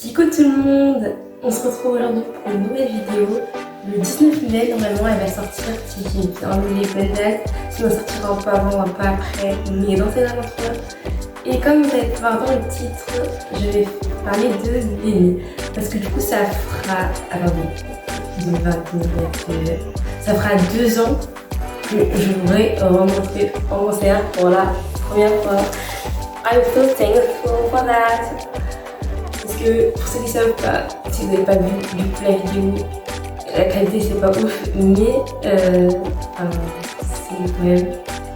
Coucou tout le monde, on se retrouve aujourd'hui pour une nouvelle vidéo. Le 19 mai, normalement, elle va sortir si j'ai bien lu les bonnes dates. Sinon, elle sortira un peu avant, un peu après, mais dans ces alentours. Et comme vous allez voir dans le titre, je vais parler de Lenny. Parce que du coup, ça fera... ça fera 2 ans que je voudrais remonter en concert pour la première fois. I'm so thankful for that. Parce que pour ceux qui ne savent pas, si vous n'avez pas vu du coup la vidéo, la qualité c'est pas ouf, mais c'est quand même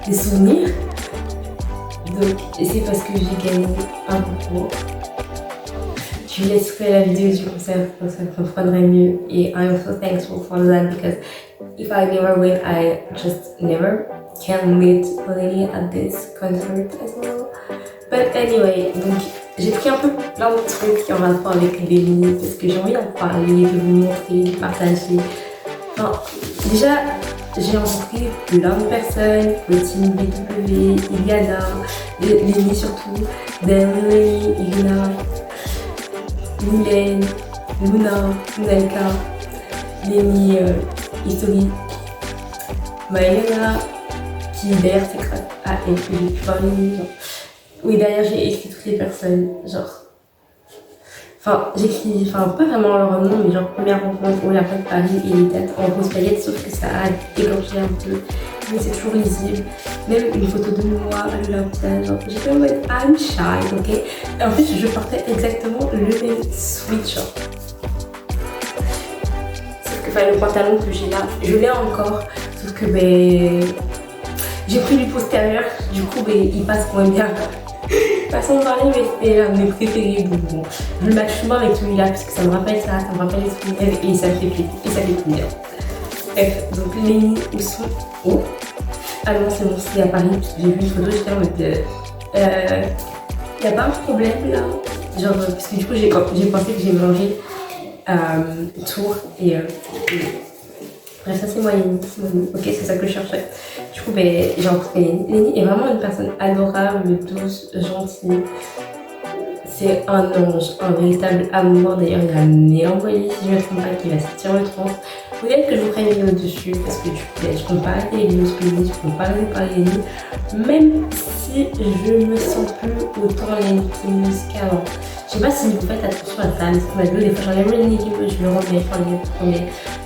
des souvenirs. Donc, et c'est parce que j'ai gagné un concours. Je laisserai la vidéo du concert, comme ça vous comprendrez mieux. Et I'm so thankful for that because if I never win, I just never can meet Lenny at this concert as well. But anyway, donc j'ai pris un peu plein de trucs en rapport avec Lenny parce que j'ai envie d'en parler, de vous montrer, de partager. Enfin, déjà, j'ai rencontré plein de personnes, le team BW, Iliana, Lenny surtout, Lenny, Ilina, Mylène, Luna, Lunalka, Lenny, History, Maëlena, qui d'ailleurs c'est grâce à elle que j'ai pu parler. Oui, d'ailleurs, j'ai écrit toutes les personnes, genre... j'écris, pas vraiment leur nom, mais genre première rencontre, on l'a fait de Paris et les dates en rose paillettes, sauf que ça a égorgé un peu, mais c'est toujours lisible. Même une photo de moi à l'Olympia, genre, j'étais en mode I'm shy, ok? Et en fait, je portais exactement le même sweatshirt. Sauf que, le pantalon que j'ai là, je l'ai encore, sauf que, j'ai pris du postérieur, du coup, il passe moins bien. Façon de parler, mais c'était l'un de mes préférés. Donc bon, je le match souvent avec celui-là parce que ça me rappelle ça, ça me rappelle les souvenirs et ça me fait plaisir. Et ça fait plaisir. Bref, donc Lenny, ils sont où? Ah non, c'est bon, c'était à Paris parce que j'ai vu une photo, j'étais en mode. Y a pas un problème là? Genre, parce que du coup, j'ai pensé que j'ai mangé Tour et. Bref, ça c'est moi, Lenny. Ok, c'est ça que je cherchais. Du coup, j'ai rencontré Lenny. Lenny est vraiment une personne adorable, douce, gentille. C'est un ange, un véritable amour. D'ailleurs, il m'a envoyé, si je ne me trompe pas, qui va sortir le 30. Peut-être que je vous ferai une vidéo dessus parce que du coup, je compte pas arrêter les vidéos que Lenny, je compte pas arrêter de parler Lenny. Même si je me sens plus autant Lenny qui qu'avant. Je sais pas si vous faites attention à ça, mais c'est ma vidéo, des fois j'enlève Lenny qui je le remets,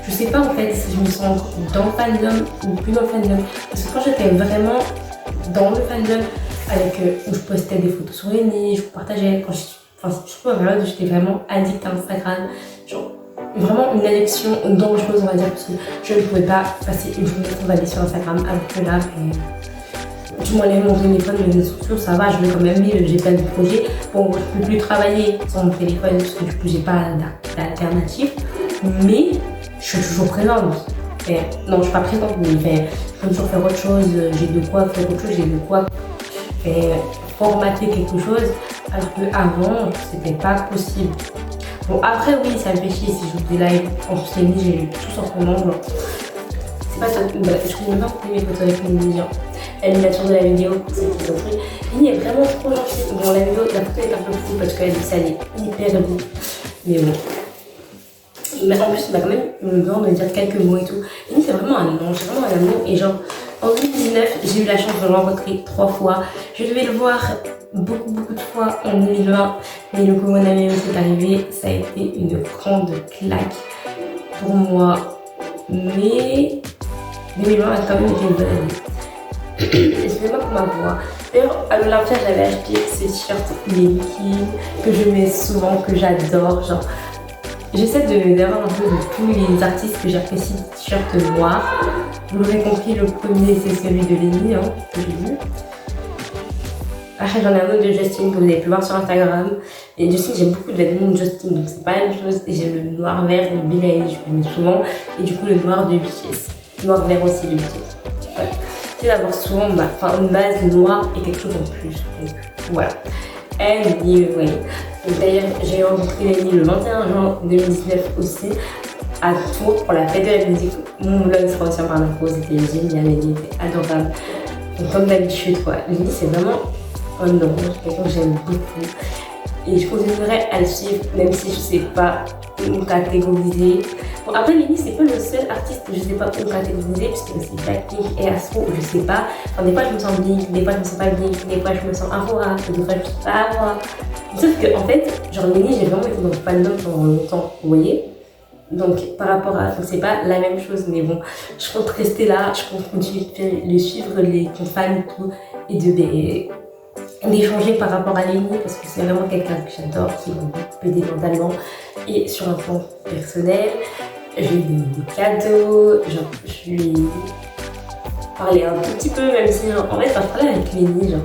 je sais pas en fait si je me sens dans le fandom ou plus dans le fandom. Parce que quand j'étais vraiment dans le fandom, avec où je postais des photos sur Lenny, je vous partageais, je trouve vraiment que j'étais vraiment addict à Instagram. Genre vraiment une addiction dangereuse on va dire, parce que je ne pouvais pas passer une journée sans aller sur Instagram alors que là, je m'enlève mon téléphone, mes réseaux sociaux, ça va, je vais quand même vivre, j'ai plein de projets. Bon, je peux plus travailler sans mon téléphone parce que du coup j'ai pas d'alternative, mais je suis toujours présente. Non, je suis pas présente, mais je peux toujours faire autre chose, j'ai de quoi faire autre chose, j'ai de quoi formater quelque chose, alors qu'avant, c'était pas possible. Bon, après, oui, ça me fait chier si je joue des lives. En plus, Lenny, j'ai lu tous en ce moment. Genre. C'est pas ça, je connais même pas pourquoi mes photos avec Lenny. Elle m'a tourné la vidéo, c'est qu'ils ont pris. Lenny est vraiment trop gentille. Bon, la photo est un peu fou parce qu'elle est hyper beau. Mais bon. Mais en plus, il m'a quand même eu besoin de dire quelques mots et tout. Lenny, c'est vraiment un ange, c'est vraiment un amour. Et genre, en 2019, j'ai eu la chance de le rencontrer 3 fois. Je devais le voir beaucoup de fois en 2020. Mais le coronavirus est arrivé, ça a été une grande claque pour moi. Mais 2020 a quand même été une bonne année. Excusez-moi pour ma voix. D'ailleurs, à l'Olympia, j'avais acheté ce t-shirt Lenny que je mets souvent, que j'adore. Genre, j'essaie d'avoir un peu de tous les artistes que j'apprécie, t-shirt noir. Vous l'aurez compris, le premier c'est celui de Lenny, que j'ai vu. Après j'en ai un autre de Justin que vous avez pu voir sur Instagram. Et Justin, j'aime beaucoup de vêtements de Justin, donc c'est pas la même chose. Et j'ai le noir vert de Billie Eilish, je le mets souvent. Et du coup le noir de BTS. Noir vert aussi de BTS. Ouais. C'est d'avoir souvent une base noire et quelque chose en plus. Donc voilà. Anyway. D'ailleurs, j'ai rencontré Lenny le 21 juin 2019 aussi, à Tours pour la fête de la musique. Mon vlog sera aussi en barre d'infos, c'était génial, Lenny était adorable. Donc, comme d'habitude, Lenny c'est vraiment un ange, quelqu'un que j'aime beaucoup. et je continuerai à le suivre même si je sais pas où me catégoriser. Bon, après Lenny c'est pas le seul artiste que je sais pas où me catégoriser puisque c'est Blackpink et Astro, je sais pas. Enfin, des fois je me sens Blink, des fois je me sens pas Blink, des fois je me sens Aurora, des fois je me sens pas Aurora. Sauf que en fait, genre Lenny j'ai vraiment été dans le fandom pendant longtemps, vous voyez. Donc par rapport à, donc c'est pas la même chose, mais bon, je compte rester là, je compte continuer de le suivre, les comptes fans et tout, et d'échanger par rapport à Lenny parce que c'est vraiment quelqu'un que j'adore, qui m'a beaucoup aidé mentalement et sur un plan personnel. J'ai eu des cadeaux, genre je lui ai parlé un tout petit peu, même si genre, en fait quand je parlais avec Lenny, genre,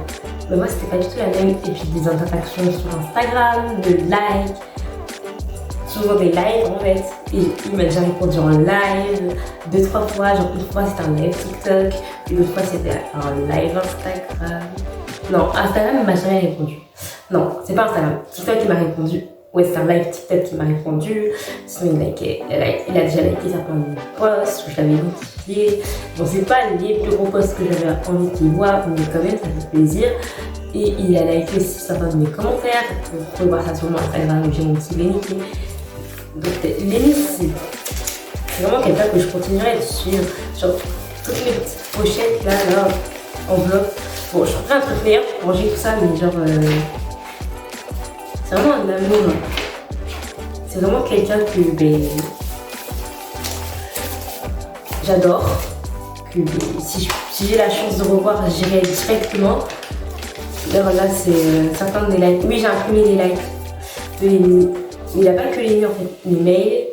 mais moi c'était pas du tout la même, et puis des interactions sur Instagram, de likes, souvent des lives en fait, et il m'a déjà répondu en live 2-3 fois, genre une fois c'était un live TikTok, une autre fois c'était un live Instagram. Non, Instagram il m'a jamais répondu. Non, c'est pas Instagram, TikTok il m'a répondu. Ouais, c'est un live TikTok qui m'a répondu. Sinon il a déjà liké certains posts, je l'avais notifié. Bon, c'est pas les plus gros posts que j'avais envie qu'il voit, mais quand même ça fait plaisir. Et il a liké aussi certains de mes commentaires. Vous pouvez voir ça sur mon Instagram, j'ai mon petit Lenny. Donc Lenny, c'est vraiment quelqu'un que je continuerai de suivre. Genre, toutes mes petites pochettes là, enveloppe. Bon, je ferai un truc meilleur pour ranger tout ça, mais genre, c'est vraiment un amour. C'est vraiment quelqu'un que j'adore. Que si j'ai la chance de revoir, j'irai directement. D'ailleurs, là, c'est certains des likes. Oui, j'ai imprimé des likes de Lenny. Mais il n'a pas que Lenny en fait, les mails.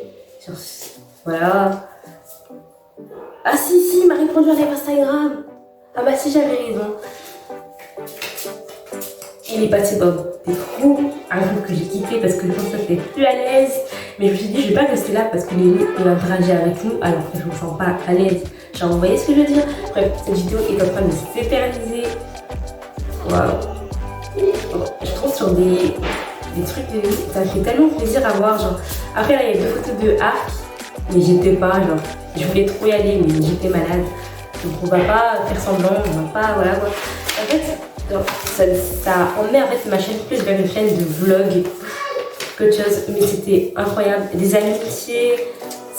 Voilà. Ah si, il m'a répondu à live Instagram. Ah bah si, j'avais raison. Il est passé dans des groupes, un groupe que j'ai quitté parce que je pensais que j'étais plus à l'aise. Mais je me suis dit, je vais pas rester là parce que Lenny il interagit avec nous alors que je me sens pas à l'aise. Genre, vous voyez ce que je veux dire? Bref, cette vidéo est en train de s'éterniser. Waouh. Je trouve sur des trucs de Lenny, ça me fait tellement plaisir à voir. Genre, après là, il y a 2 photos de Arc, mais j'étais pas, genre, je voulais trop y aller, mais j'étais malade. Donc on va pas faire semblant, on va pas, voilà quoi. En fait, genre, ça a emmené en fait ma chaîne plus vers une chaîne de vlog qu'autre chose, mais c'était incroyable. Des amitiés,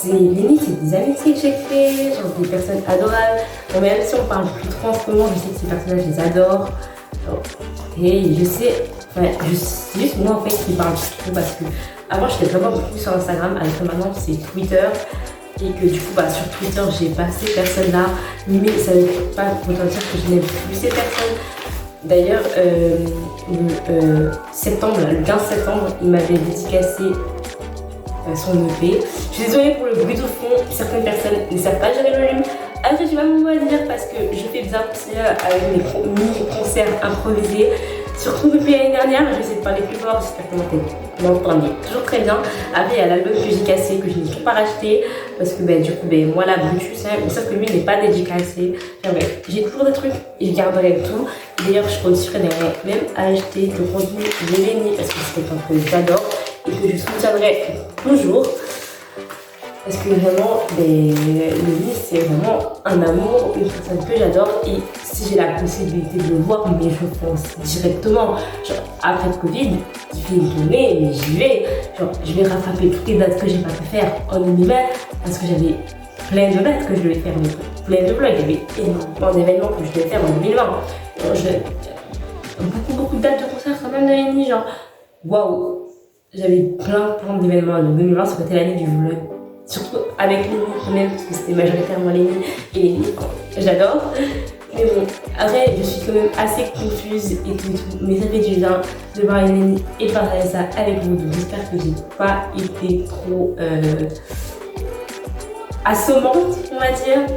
Lenny, c'est des amitiés que j'ai créées, genre des personnes adorables. Bon, même si on parle plus trop en ce moment, je sais que ces personnages, je les adore. Genre, et je sais, enfin, c'est juste moi en fait qui parle plus parce que avant j'étais vraiment beaucoup sur Instagram, alors que maintenant c'est Twitter. Et que du coup, sur Twitter, j'ai pas ces personnes-là, mais ça ne veut pas autant dire que je n'aime plus ces personnes. D'ailleurs, le 15 septembre, il m'avait dédicacé son EP. Je suis désolée pour le bruit de fond, certaines personnes ne savent pas gérer le volume. Après, je vais pas vous dire parce que je fais bien avec mes mini-concerts improvisés. Surtout depuis l'année dernière, j'essaie de parler plus fort, j'espère que vous m'entendez toujours très bien. Après, il y a l'album que j'ai cassé, que je n'ai toujours pas racheté, parce que du coup, moi, la Brutus, mais sauf que lui, il n'est pas dédicacé. J'ai toujours des trucs, et je garderai tout. D'ailleurs, je continuerai même à acheter le contenu de Lenny, parce que c'est quelqu'un que j'adore, et que je soutiendrai toujours. Parce que vraiment, Lenny, c'est vraiment un amour, une personne que j'adore. Et si j'ai la possibilité de le voir, mais je pense directement. Genre, après le Covid, il fait une tournée, mais j'y vais. Genre, je vais rattraper toutes les dates que j'ai pas pu faire en 2020. Parce que j'avais plein de dates que je devais faire, mais plein de vlogs. Il y avait énormément d'événements que je devais faire en 2020. Genre, beaucoup de dates de concerts quand même de Lenny. Genre, waouh! J'avais plein d'événements en 2020, ça été l'année du vlog. Surtout avec Lenny quand même, parce que c'était majoritairement Lenny et Lenny, j'adore. Mais bon, après, je suis quand même assez confuse et tout. Mais ça fait du bien de voir Lenny et partager ça avec vous. Donc j'espère que j'ai pas été trop assommante, on va dire.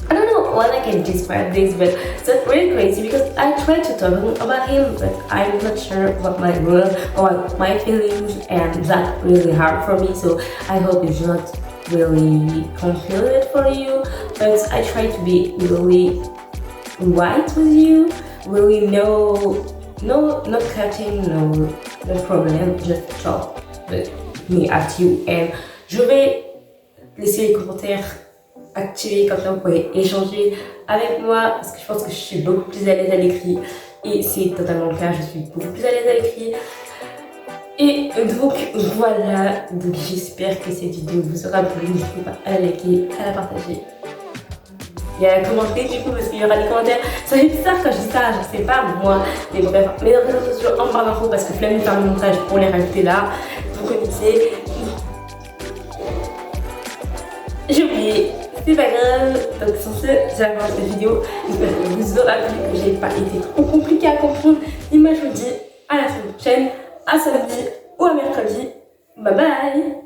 I don't know what I can describe this, but that's really crazy because I tried to talk about him, but I'm not sure what my word or my feelings, and that's really hard for me. So I hope it's not really confusing for you. But I try to be really right with you, really no cutting, no problem, just talk with me at you. And je vais laisser les commentaires activés, comme ça vous pouvez échanger avec moi parce que je pense que je suis beaucoup plus à l'aise à l'écrit et c'est totalement le cas, je suis beaucoup plus à l'aise à l'écrit. Et donc voilà, donc j'espère que cette vidéo vous aura plu, n'hésitez pas à la liker, à la partager et à la commenter du coup parce qu'il y aura des commentaires. Ça fait bizarre quand je dis ça, je sais pas moi, mais bref, mes réseaux sociaux en barre d'infos parce que flemme de faire le montage pour les rajouter là, vous connaissez. J'ai oublié, c'est pas grave. Donc sur ce, j'avais cette vidéo, j'espère que vous aura plu, que j'ai pas été trop compliquée à comprendre. Et moi je vous dis à la semaine prochaine, à samedi ou à mercredi. Bye bye.